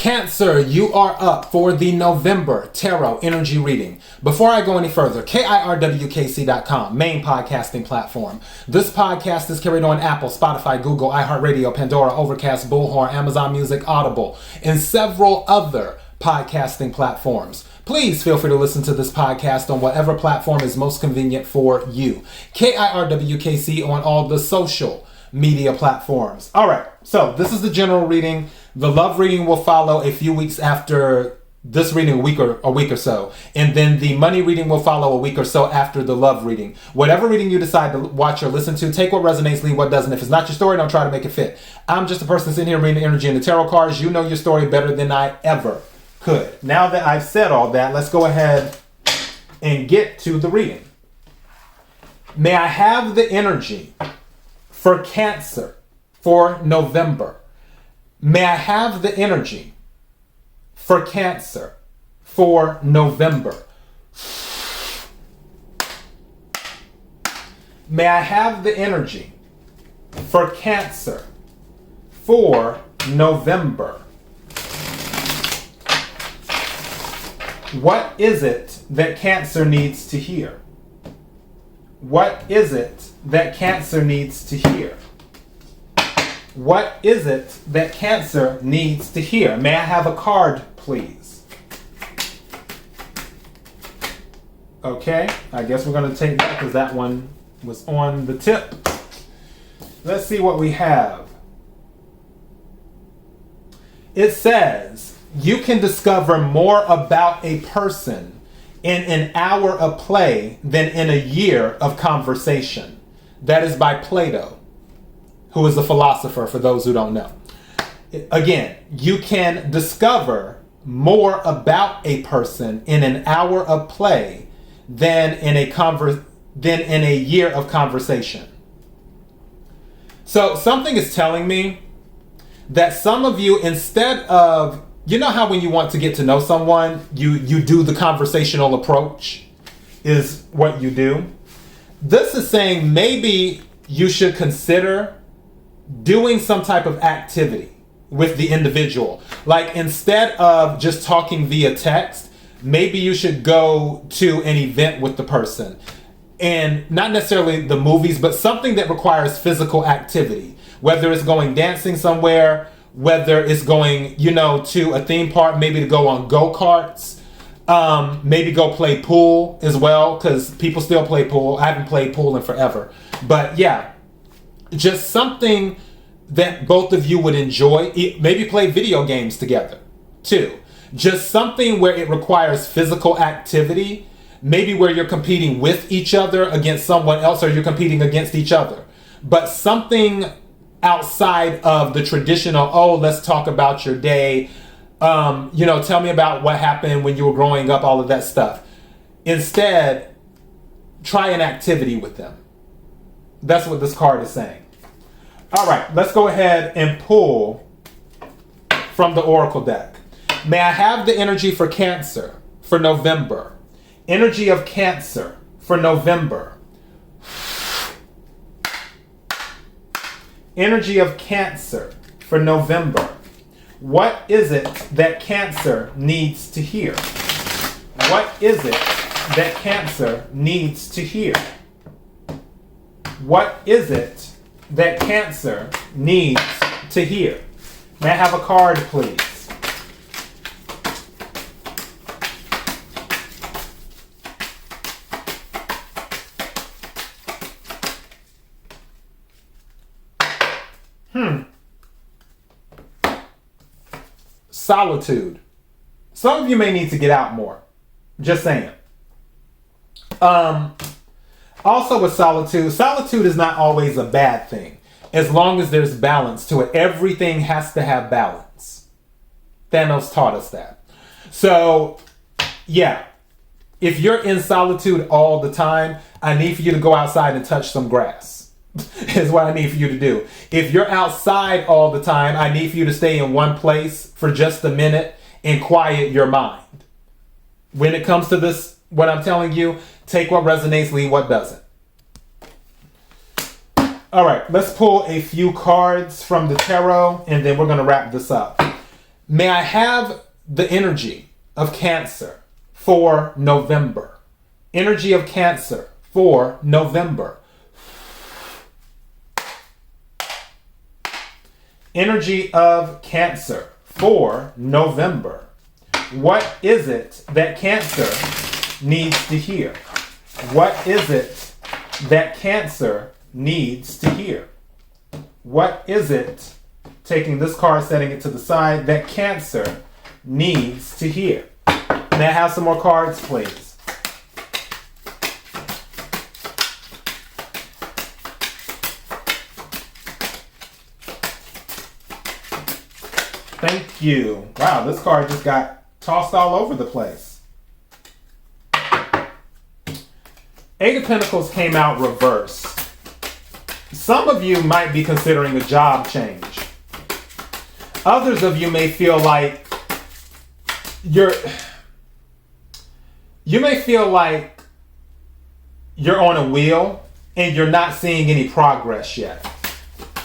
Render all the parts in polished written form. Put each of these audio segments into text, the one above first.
Cancer, you are up for the November Tarot Energy Reading. Before I go any further, KIRWKC.com, main podcasting platform. This podcast is carried on Apple, Spotify, Google, iHeartRadio, Pandora, Overcast, Bullhorn, Amazon Music, Audible, and several other podcasting platforms. Please feel free to listen to this podcast on whatever platform is most convenient for you. KIRWKC on all the social media platforms. All right, so this is the general reading. The love reading will follow a few weeks after this reading, a week or so, and then the money reading will follow a week or so after the love reading. Whatever reading you decide to watch or listen to, take what resonates, leave what doesn't. If it's not your story, don't try to make it fit. I'm just a person sitting here reading the energy and the tarot cards. You know your story better than I ever could. Now that I've said all that, let's go ahead and get to the reading. May I have the energy for Cancer for November? May I have the energy for Cancer for November? May I have the energy for Cancer for November? What is it that Cancer needs to hear? What is it that Cancer needs to hear? What is it that Cancer needs to hear? May I have a card, please? Okay, I guess we're going to take that because that one was on the tip. Let's see what we have. It says, you can discover more about a person in an hour of play than in a year of conversation. That is by Plato, who is a philosopher, for those who don't know. Again, you can discover more about a person in an hour of play than in a year of conversation. So something is telling me that some of you, instead of, you know how when you want to get to know someone, you do the conversational approach is what you do. This is saying maybe you should consider doing some type of activity with the individual. Like, instead of just talking via text, maybe you should go to an event with the person. And not necessarily the movies, but something that requires physical activity. Whether it's going dancing somewhere, whether it's going, to a theme park, maybe to go on go-karts, maybe go play pool as well, because people still play pool. I haven't played pool in forever. But yeah, just something that both of you would enjoy. Maybe play video games together too. Just something where it requires physical activity. Maybe where you're competing with each other against someone else, or you're competing against each other. But something outside of the traditional, oh, let's talk about your day. Tell me about what happened when you were growing up, all of that stuff. Instead, try an activity with them. That's what this card is saying. All right, let's go ahead and pull from the Oracle deck. May I have the energy for Cancer for November? Energy of Cancer for November. Energy of Cancer for November. What is it that Cancer needs to hear? What is it that Cancer needs to hear? What is it that Cancer needs to hear? May I have a card, please? Solitude. Some of you may need to get out more. Just saying. Also with solitude is not always a bad thing, as long as there's balance to it. Everything has to have balance. Thanos taught us that. So, yeah, if you're in solitude all the time, I need for you to go outside and touch some grass. Is what I need for you to do. If you're outside all the time, I need for you to stay in one place for just a minute and quiet your mind. When it comes to this, what I'm telling you, take what resonates, leave what doesn't. All right, let's pull a few cards from the tarot, and then we're going to wrap this up. May I have the energy of Cancer for November? Energy of Cancer for November. Energy of Cancer for November. What is it that Cancer needs to hear? What is it that Cancer needs to hear? What is it, taking this card, setting it to the side, that Cancer needs to hear? May I have some more cards, please? Thank you. Wow, this card just got tossed all over the place. Eight of Pentacles came out reversed. Some of you might be considering a job change. Others of you may feel like you're on a wheel and you're not seeing any progress yet.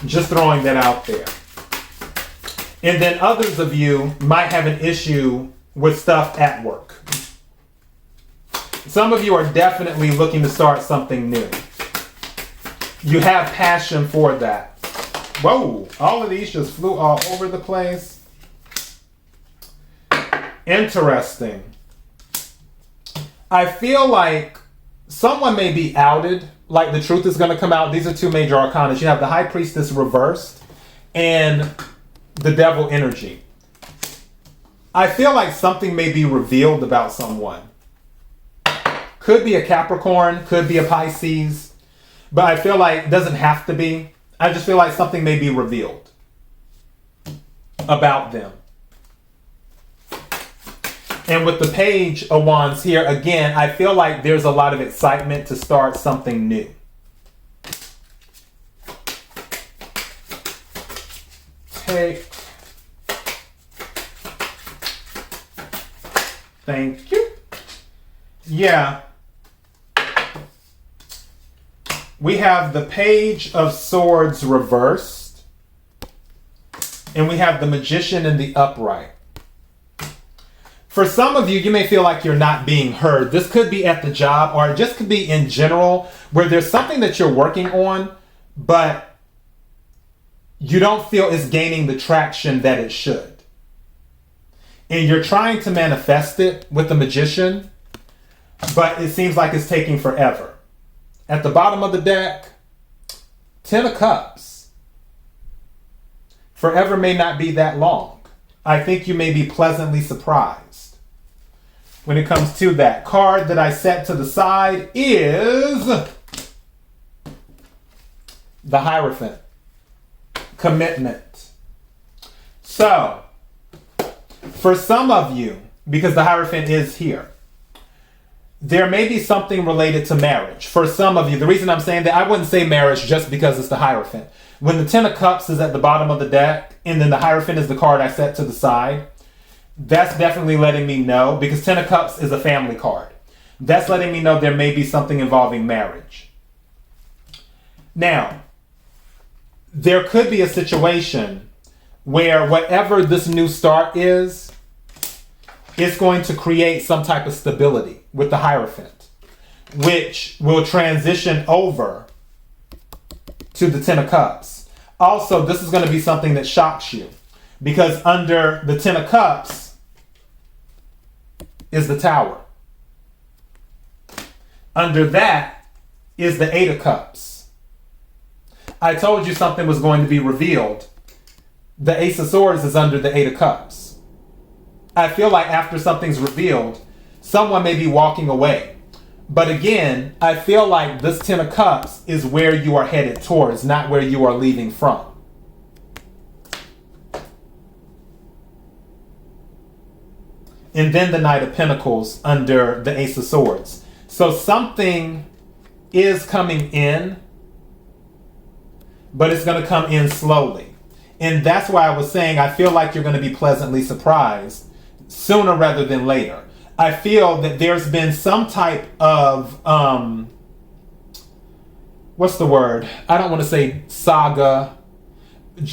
Just throwing that out there. And then others of you might have an issue with stuff at work. Some of you are definitely looking to start something new. You have passion for that. Whoa, all of these just flew all over the place. Interesting. I feel like someone may be outed, like the truth is going to come out. These are two major arcana. You have the High Priestess reversed and the Devil energy. I feel like something may be revealed about someone. Could be a Capricorn, could be a Pisces, but I feel like it doesn't have to be. I just feel like something may be revealed about them. And with the Page of Wands here, again, I feel like there's a lot of excitement to start something new. Thank you. Yeah. We have the Page of Swords reversed. And we have the Magician in the upright. For some of you, you may feel like you're not being heard. This could be at the job, or it just could be in general, where there's something that you're working on, but you don't feel it's gaining the traction that it should. And you're trying to manifest it with the Magician, but it seems like it's taking forever. At the bottom of the deck, 10 of Cups. Forever may not be that long. I think you may be pleasantly surprised. When it comes to that card that I set to the side is the Hierophant. Commitment. So, for some of you, because the Hierophant is here, there may be something related to marriage. For some of you, the reason I'm saying that, I wouldn't say marriage just because it's the Hierophant. When the 10 of Cups is at the bottom of the deck, and then the Hierophant is the card I set to the side, that's definitely letting me know, because 10 of Cups is a family card. That's letting me know there may be something involving marriage. Now, there could be a situation where whatever this new start is, it's going to create some type of stability with the Hierophant, which will transition over to the 10 of Cups. Also, this is going to be something that shocks you, because under the 10 of Cups is the Tower. Under that is the 8 of Cups. I told you something was going to be revealed. The Ace of Swords is under the 8 of Cups. I feel like after something's revealed, someone may be walking away. But again, I feel like this 10 of Cups is where you are headed towards, not where you are leaving from. And then the Knight of Pentacles under the Ace of Swords. So something is coming in, but it's going to come in slowly. And that's why I was saying I feel like you're going to be pleasantly surprised sooner rather than later. I feel that there's been some type of, what's the word? I don't want to say saga.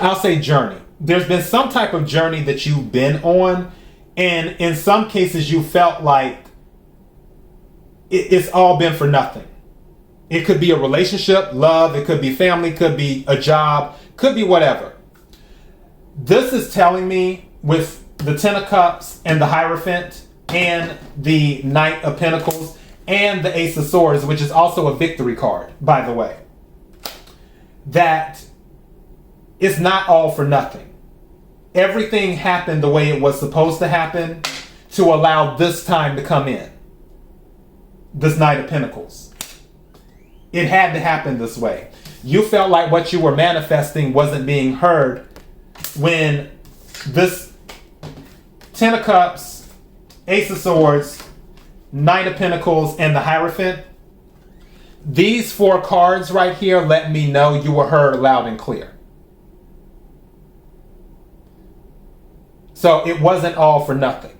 I'll say journey. there's been some type of journey that you've been on, and in some cases you felt like it's all been for nothing. It could be a relationship, love, it could be family, could be a job, could be whatever. This is telling me with the Ten of Cups and the Hierophant and the Knight of Pentacles and the Ace of Swords, which is also a victory card, by the way, that it's not all for nothing. Everything happened the way it was supposed to happen to allow this time to come in. This Knight of Pentacles. It had to happen this way. You felt like what you were manifesting wasn't being heard when this Ten of Cups, Ace of Swords, Knight of Pentacles, and the Hierophant. These 4 cards right here let me know you were heard loud and clear. So it wasn't all for nothing.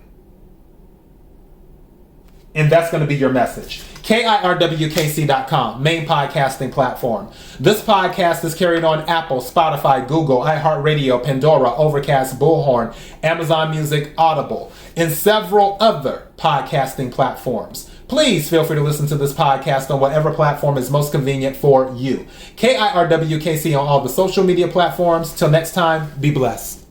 And that's going to be your message. KIRWKC.com, main podcasting platform. This podcast is carried on Apple, Spotify, Google, iHeartRadio, Pandora, Overcast, Bullhorn, Amazon Music, Audible, and several other podcasting platforms. Please feel free to listen to this podcast on whatever platform is most convenient for you. KIRWKC on all the social media platforms. Till next time, be blessed.